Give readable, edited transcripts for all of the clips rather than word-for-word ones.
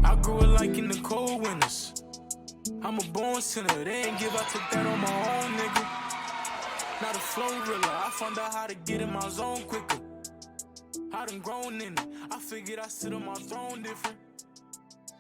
I grew it like in the cold winters. I'm a born sinner, they ain't give, I took that on my own, nigga. Now the flow realer, I found out how to get in my zone quicker. I done grown in it, I figured I sit on my throne different.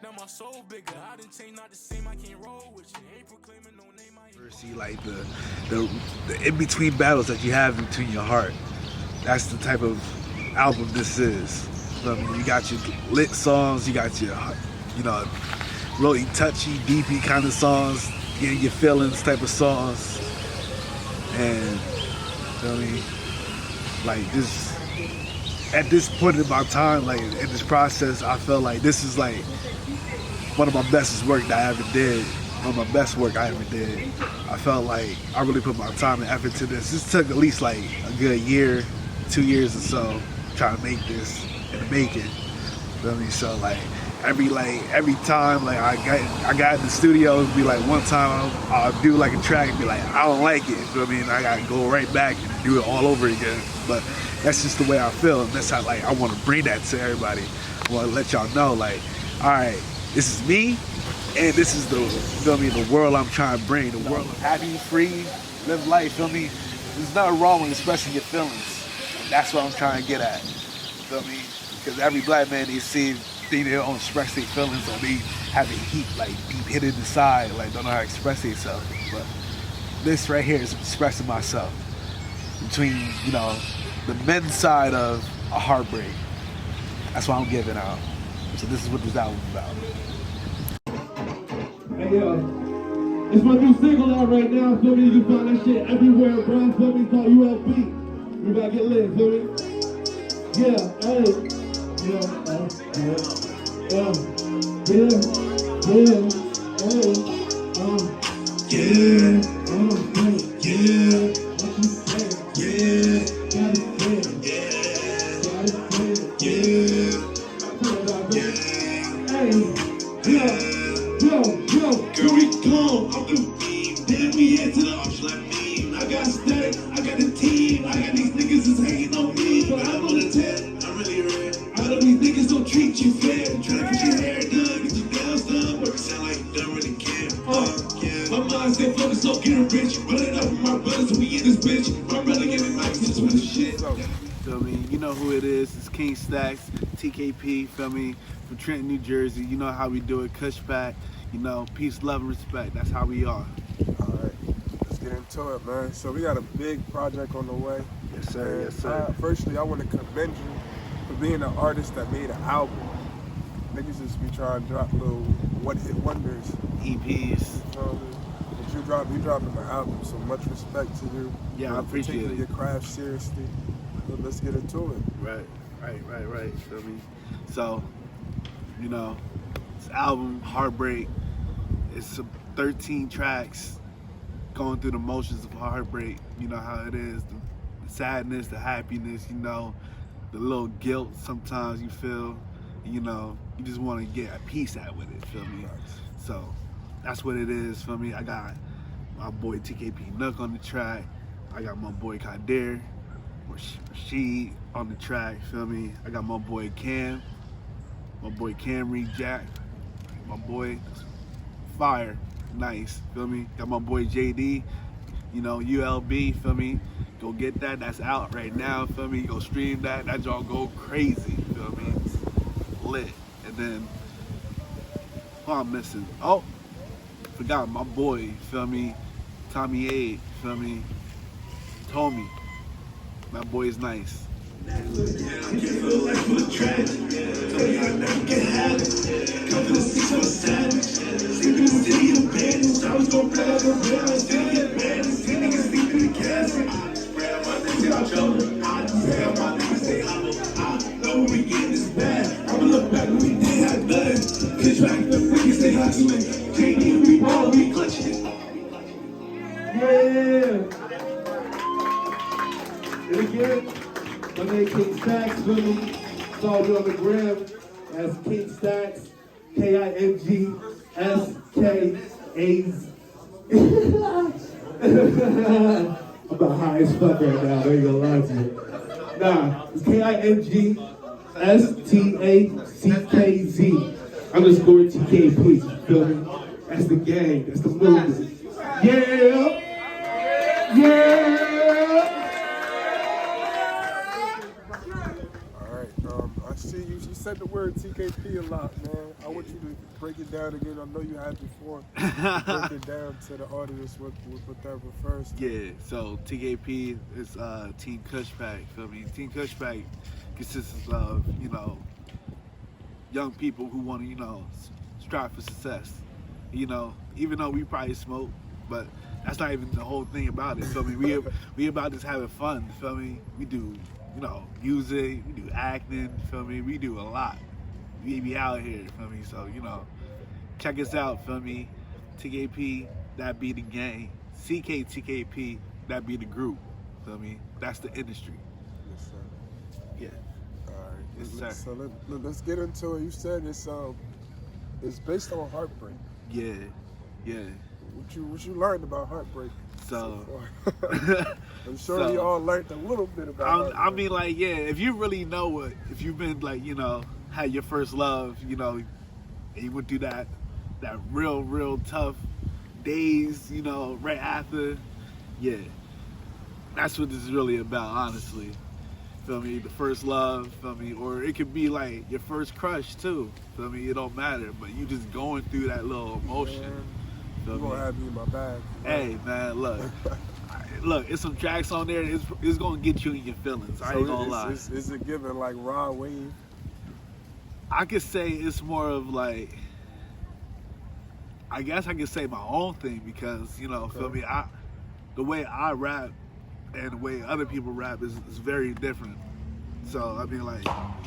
Now my soul bigger, I done changed, not the same, I can't roll with you. Ain't proclaiming no name, I ain't... See, like the in-between battles that you have between your heart. That's the type of album this is. You got your lit songs, you got your, you know, really touchy, deepy kind of songs, getting your feelings type of songs. And, you know what I mean? Like this, at this point in my time, like in this process, I felt like this is like one of my bestest work that I ever did. One of my best work I ever did. I felt like I really put my time and effort to this. This took at least like a good year, 2 years or so, trying to make this and make it. You know what I mean? So like every time like I got in the studio, it'd be like one time I'll do like a track and be like, I don't like it. You know what I mean? I gotta go right back and do it all over again. But that's just the way I feel, and that's how like I want to bring that to everybody. I want to let y'all know, like, all right, this is me, and this is the, you feel me, the world I'm trying to bring. The world of happy, free, live life. Feel me? There's nothing wrong with expressing your feelings. That's what I'm trying to get at. Feel me? Because every black man they see, they don't express their feelings, or they have a heat like deep hidden inside, like don't know how to express themselves. But this right here is expressing myself between, you know, the men's side of a heartbreak. That's what I'm giving out. So this is what this album's about. Hey yo, it's my new single out right now. Feel me? You can find that shit everywhere, bro. Feel me? It's called ULB. We about to get lit. Feel me? Yeah, hey, yeah, Girl, we gone, I'm the beam. Then we head to the option like me. I got Stackz, I got the team. I got these niggas is hating on me, but I'm on the tip. I'm really red. I know these niggas don't treat you fair. Tryna get your hair done, get your nails done, but it sound like you don't really care. Yeah. My mind's still focused on getting rich. Running up with my brothers, so we in this bitch. My brother giving mics to the shit. Feel me? You know who it is. It's King Stackz TKP. Feel me? From Trenton, New Jersey. You know how we do it. Cushback. You know, peace, love, and respect. That's how we are. All right, let's get into it, man. So we got a big project on the way. Yes, sir. Yes, sir. Firstly, I want to commend you for being an artist that made an album. Niggas just be trying to drop little one-hit wonders. EPs. But you dropping an album, so much respect to you. Yeah, I appreciate it. Taking your craft seriously. So let's get into it. Right. Feel me? So, you know, this album, Heartbreak, it's 13 tracks going through the motions of heartbreak. You know how it is, the sadness, the happiness, you know, the little guilt sometimes you feel, you know, you just want to get a piece out with it, feel me? So that's what it is, feel me? I got my boy TKP Nook on the track. I got my boy Kadir, Rashid on the track, feel me? I got my boy Cam, my boy Camry Jack, my boy Fire, nice, feel me? Got my boy JD, you know, ULB, feel me? Go get that, that's out right now, feel me? Go stream that y'all go crazy, feel me? It's lit. And then, who I'm missing? Oh, forgot my boy, feel me? Tommy A, feel me? Tommy, that boy is nice. I can feel like full of tragic. Tell you I never can have it. Come to the seats of a savage. Sleep in the city of bandits. I was gon' play like a real. I still get mad. See niggas sleep in the casket. Spread out my niggas, I'll jump. I spread out my niggas, they hollow. I know when we get this bad. I'ma look back when we didn't have nothing. Contract the niggas, they hot to it. Can't even we ball, we clutching it. Yeah. And again, my name King Stackz, feel me? Follow me on the gram as King Stackz, KINGSKAZ. I'm about high as fuck right now, I ain't gonna lie to you. Nah, it's KINGSKAZ. STACKZ_TKP. Feel me? That's the gang. That's the movement. Yeah. Yeah. All right. I see you said the word TKP a lot, man. I want you to break it down again. I know you had before. Break it down to the audience what that refers to. Yeah, so TKP is Team Cushback. Feel me? Team Cushback consists of, you know, young people who want to, you know, strive for success. You know, even though we probably smoke, but that's not even the whole thing about it. Feel me? We about just having fun. Feel me? We do, you know, music. We do acting. Feel me? We do a lot. We be out here. Feel me? So, you know, check us out. Feel me? TKP, that be the gang. TKP, that be the group. Feel me? That's the industry. Yes, sir. Yeah. All right. Yes, sir. So let's get into it. You said it's based on Heartbreak. Yeah. What you learned about Heartbreak? So far? I'm sure you all learned a little bit about Heartbreak. I mean, like, yeah, if you really know it, if you've been, like, you know, had your first love, you know, and you went through that real tough days, you know, right after, yeah, that's what this is really about, honestly. Feel me? The first love, feel me? Or it could be like your first crush too. Feel me? It don't matter, but you just going through that little emotion. You gonna have me in my bag. Hey man, look, it's some tracks on there. It's gonna get you in your feelings. I ain't gonna lie. Is it given like raw wave? I could say it's more of like, I guess I could say my own thing because, you know, feel me? The way I rap and the way other people rap is very different. So I mean, like,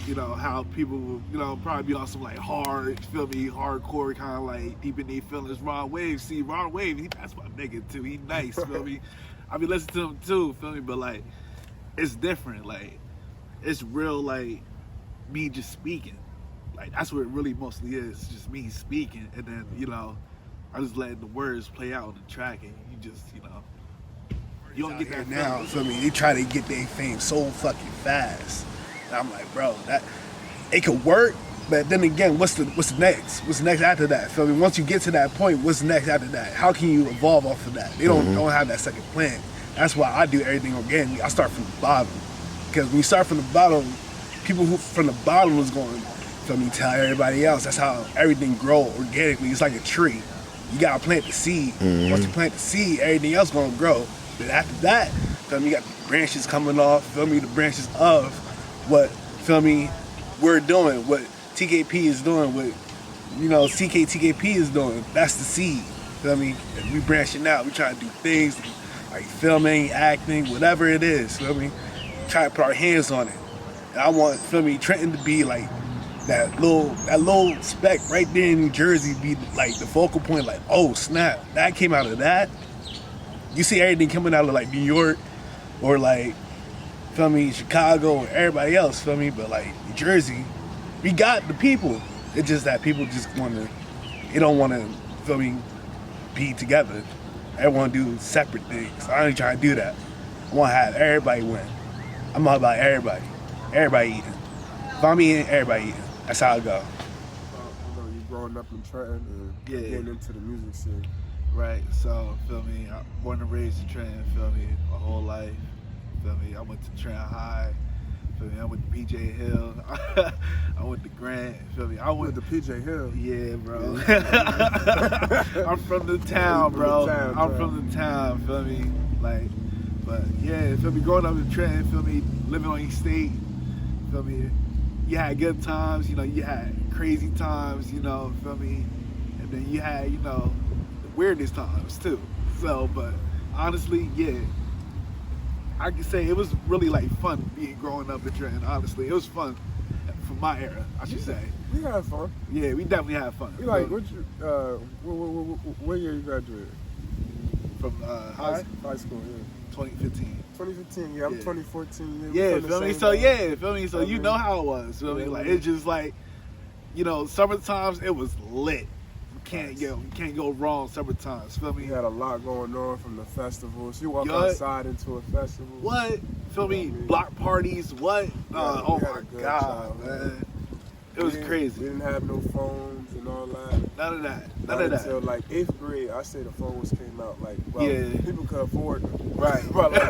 you know, how people will, you know, probably be on some like hard, feel me, hardcore kind of like deep in their feelings. Ron Wave, see, Ron Wave, that's my nigga too. He nice, feel me? I be listening to him too, feel me? But like, it's different. Like, it's real, like me just speaking. Like, that's what it really mostly is, just me speaking, and then, you know, I just letting the words play out on the track, and you just, you know, you don't get that now. Feel me? They try to get their fame so fucking fast. And I'm like, bro, that it could work, but then again, what's the next? What's next after that? Feel me? Once you get to that point, what's next after that? How can you evolve off of that? They don't have that second plan. That's why I do everything organically. I start from the bottom, because when you start from the bottom, people who from the bottom was going, feel me, tell everybody else. That's how everything grow organically. It's like a tree. You gotta plant the seed. Once you plant the seed, everything else gonna grow. But after that, feel me, you got the branches coming off, feel me, the branches of what, feel me, we're doing, what TKP is doing, what, you know, TKP is doing. That's the seed, feel me? And we branching out, we trying to do things like filming, acting, whatever it is, feel me? Try to put our hands on it. And I want, feel me, Trenton to be like that little speck right there in New Jersey, be like the focal point, like, oh snap, that came out of that. You see everything coming out of like New York or like, feel me, Chicago or everybody else, feel me? But like New Jersey, we got the people. It's just that people just they don't want to, feel me, be together. Everyone do separate things. I ain't trying to do that. I want to have everybody win. I'm all about everybody. Everybody eating. If I'm eating, everybody eating. That's how I go. You know, you growing up in Trenton and getting into the music scene. Right, so, feel me, I'm born and raised in Trenton, feel me, my whole life, feel me, I went to Trenton High, feel me, I went to PJ Hill, I went to Grant, feel me, I went to PJ Hill? Yeah, bro. I'm from the town, bro. I'm from the town, feel me, like, but yeah, feel me, growing up in Trenton, feel me, living on East State, feel me, you had good times, you know, you had crazy times, you know, feel me, and then you had, you know, weirdest times too. So, but honestly, yeah, I can say it was really like fun growing up in Trenton. Honestly, it was fun from my era, I should say. We had fun. Yeah, we definitely had fun. You like, what year you graduated? From high school, yeah. 2015. 2015, yeah, I'm 2014. Yeah, feel me? So yeah, feel me? So you know how it was. Feel me? Like, it's just like, you know, summer times it was lit. can't go wrong several times. Feel me? We had a lot going on from the festivals. You walk Yup. outside into a festival. What? Feel me? You know what I mean? Block parties. What? Oh we had my a good God, time, man. It was We crazy. didn't have no phones and all that. None of that. Not None of until that. like 8th grade, I say the phones came out. Like, well, Yeah. people could afford them. Right. But like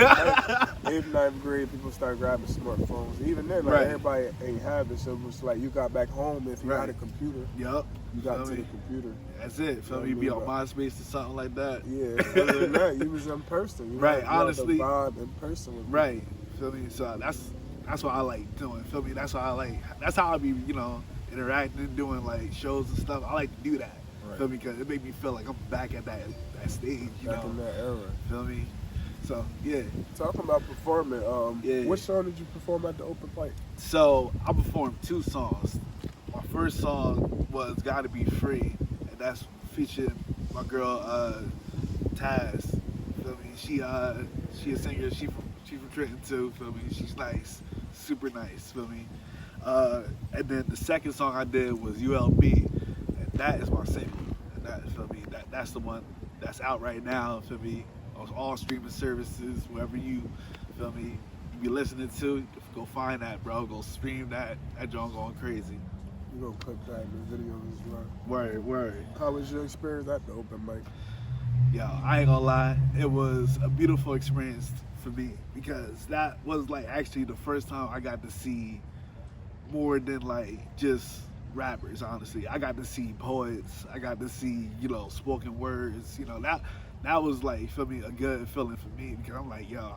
8th, 9th grade, people started grabbing smartphones. Even then, like Right. everybody ain't have it, so it was like you got back home if you Right. had a computer, Yup. you got Feel to me? the computer. That's it. Feel me? You be on MySpace or something like that. Yeah, other than that, you was in person. You Right, had the honestly. vibe in person with Right. Feel me? So that's what I like doing. Feel me? That's what I like. That's how I be, interacting, doing like shows and stuff. I like to do that. Right. Feel me? Because it make me feel like I'm back at that stage. back in that era. Feel me? So yeah. Talking about performing, Yeah. what song did you perform at the open mic? So I performed 2 songs. My first song was "Gotta Be Free," and that's featuring my girl Taz. Feel me? She a singer. She from Trenton too. Feel me? She's nice, super nice. Feel me? And then the second song I did was "ULB," and that is my single. And that, feel me? That's the one that's out right now. Feel me? On all streaming services, wherever you, feel me? You be listening to, go find that, bro. Go stream that. That joint going crazy. You gonna put that in the video as well. Word. How was your experience at the open mic? Yo, I ain't gonna lie, it was a beautiful experience for me because that was like actually the first time I got to see more than like just rappers, honestly. I got to see poets, I got to see, spoken words, that was like, feel me, a good feeling for me because I'm like, yo,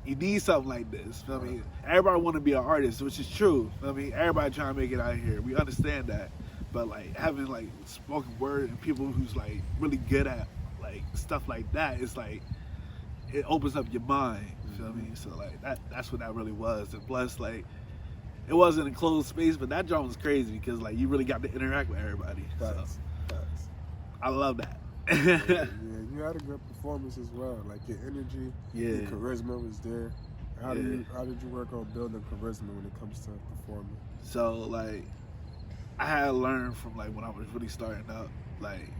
you need something like this, feel me? Everybody want to be an artist, which is true, feel me? Everybody trying to make it out here, we understand that. But like having like spoken word and people who's like really good at like stuff like that, it's like it opens up your mind. You feel me? So like that's what that really was. And plus like it wasn't a closed space, but that drum was crazy because like you really got to interact with everybody. Facts. I love that. Yeah, you had a good performance as well. Like your energy, your Yeah. charisma was there. How Yeah. did you work on building charisma when it comes to performing? So like I had learned from like when I was really starting up, like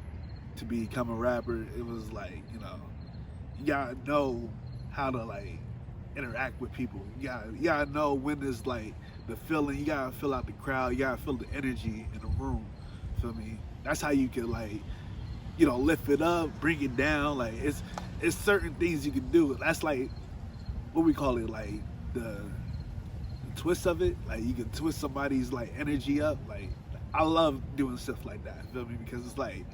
to become a rapper, it was like, you gotta know how to like interact with people. You gotta know when there's like the feeling, you gotta feel out the crowd, you gotta feel the energy in the room. Feel me? That's how you can like, lift it up, bring it down. Like it's certain things you can do. That's like what we call it, like the twist of it. Like you can twist somebody's like energy up. Like I love doing stuff like that, feel me? Because it's like,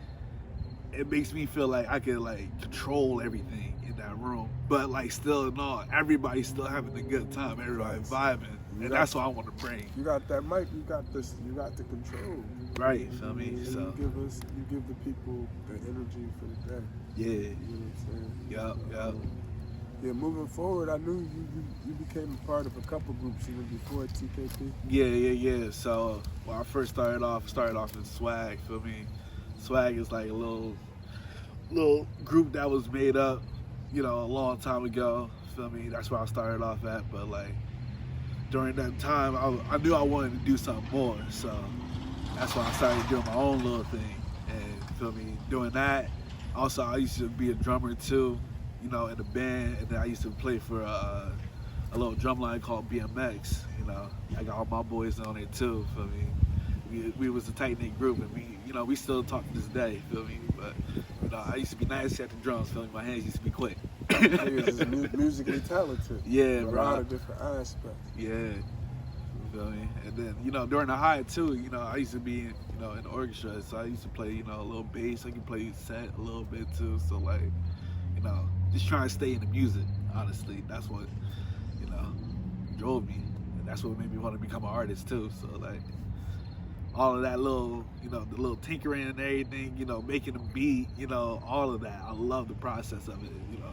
it makes me feel like I can like control everything in that room. But like still, no, everybody's still having a good time, everybody vibing. And that's what I want to bring. You got that mic, you got the control. Right, feel me? And So you give the people the energy for the day. yeah, You know what I'm saying? yup. Yeah, moving forward, I knew you became a part of a couple groups even before TKP. Yeah. So when I first started off in Swag, feel me? Swag is like a little group that was made up, a long time ago, feel me? That's where I started off at, but like during that time, I knew I wanted to do something more, so that's why I started doing my own little thing, and feel me? Doing that. Also, I used to be a drummer too, in a band, and then I used to play for a little drum line called BMX. I got all my boys on it too. Feel me? We was a tight knit group, and we still talk to this day. Feel me? But I used to be nice at the drums. Feel me? My hands used to be quick. Niggas is musically talented. Yeah, a bro. lot of different aspects. Yeah. You feel me? And then during the high too, I used to be in the orchestra, so I used to play a little bass. I could play set a little bit too. So like just trying to stay in the music. Honestly, that's what drove me, and that's what made me want to become an artist too. So like all of that little the little tinkering and everything, making a beat, all of that. I love the process of it.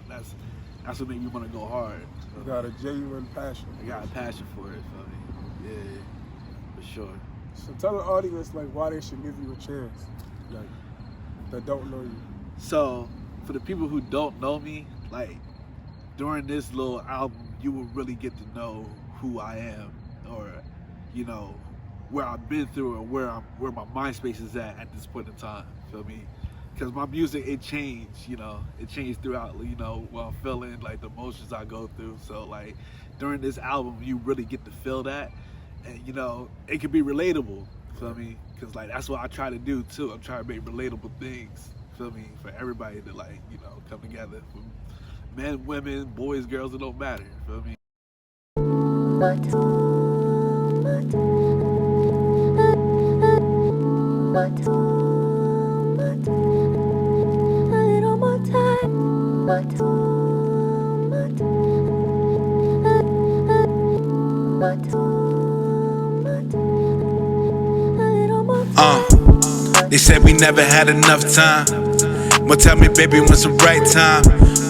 That's what made me want to go hard. You got a genuine passion. I got a passion for it. Feel me? Yeah, for sure. So tell the audience like why they should give you a chance, like that don't know you. So for the people who don't know me, like during this little album, you will really get to know who I am, or where I've been through and where my mind space is at this point in time. Feel me? Because my music, it changed, you know, it changed throughout, you know, what I'm feeling, like the emotions I go through. So like during this album, you really get to feel that, and you know, it can be relatable. Feel me? Because like that's what I try to do too. I'm trying to make relatable things. Feel me? For everybody to like, you know, come together. For men, women, boys, girls, it don't matter. Feel me? They said we never had enough time. Well, tell me, baby, when's the right time?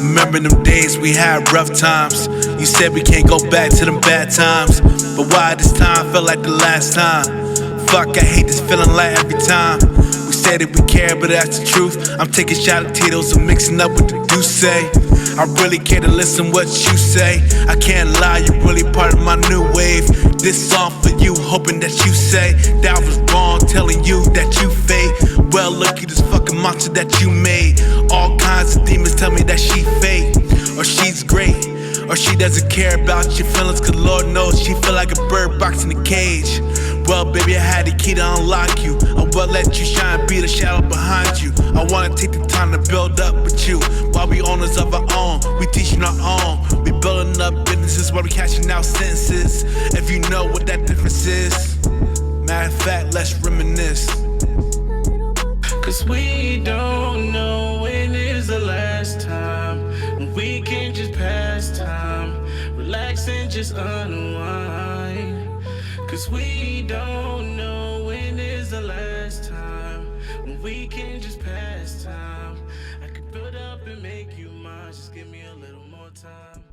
Remember them days we had rough times. You said we can't go back to them bad times, but why this time felt like the last time? Fuck, I hate this feeling like every time. We say that we care, but that's the truth. I'm taking shot of Tito's and mixing up with the Douce. I really care to listen what you say. I can't lie, you're really part of my new wave. This song for you, hoping that you say that I was wrong, telling you that you fake. Well, look at this fucking monster that you made. All kinds of demons tell me that she fake, or she's great, or she doesn't care about your feelings, cause Lord knows she feel like a bird box in a cage. Well, baby, I had the key to unlock you. I will let you shine, be the shadow behind you. I wanna take the time to build up with you. While we owners of our own, we teaching our own. We building up businesses while we cashing out sentences. If you know what that difference is, matter of fact, let's reminisce. Cause we don't know when is the last time when we can just pass time, relax and just unwind. Cause we don't know when is the last time when we can just pass time. I could build up and make you mine, just give me a little more time.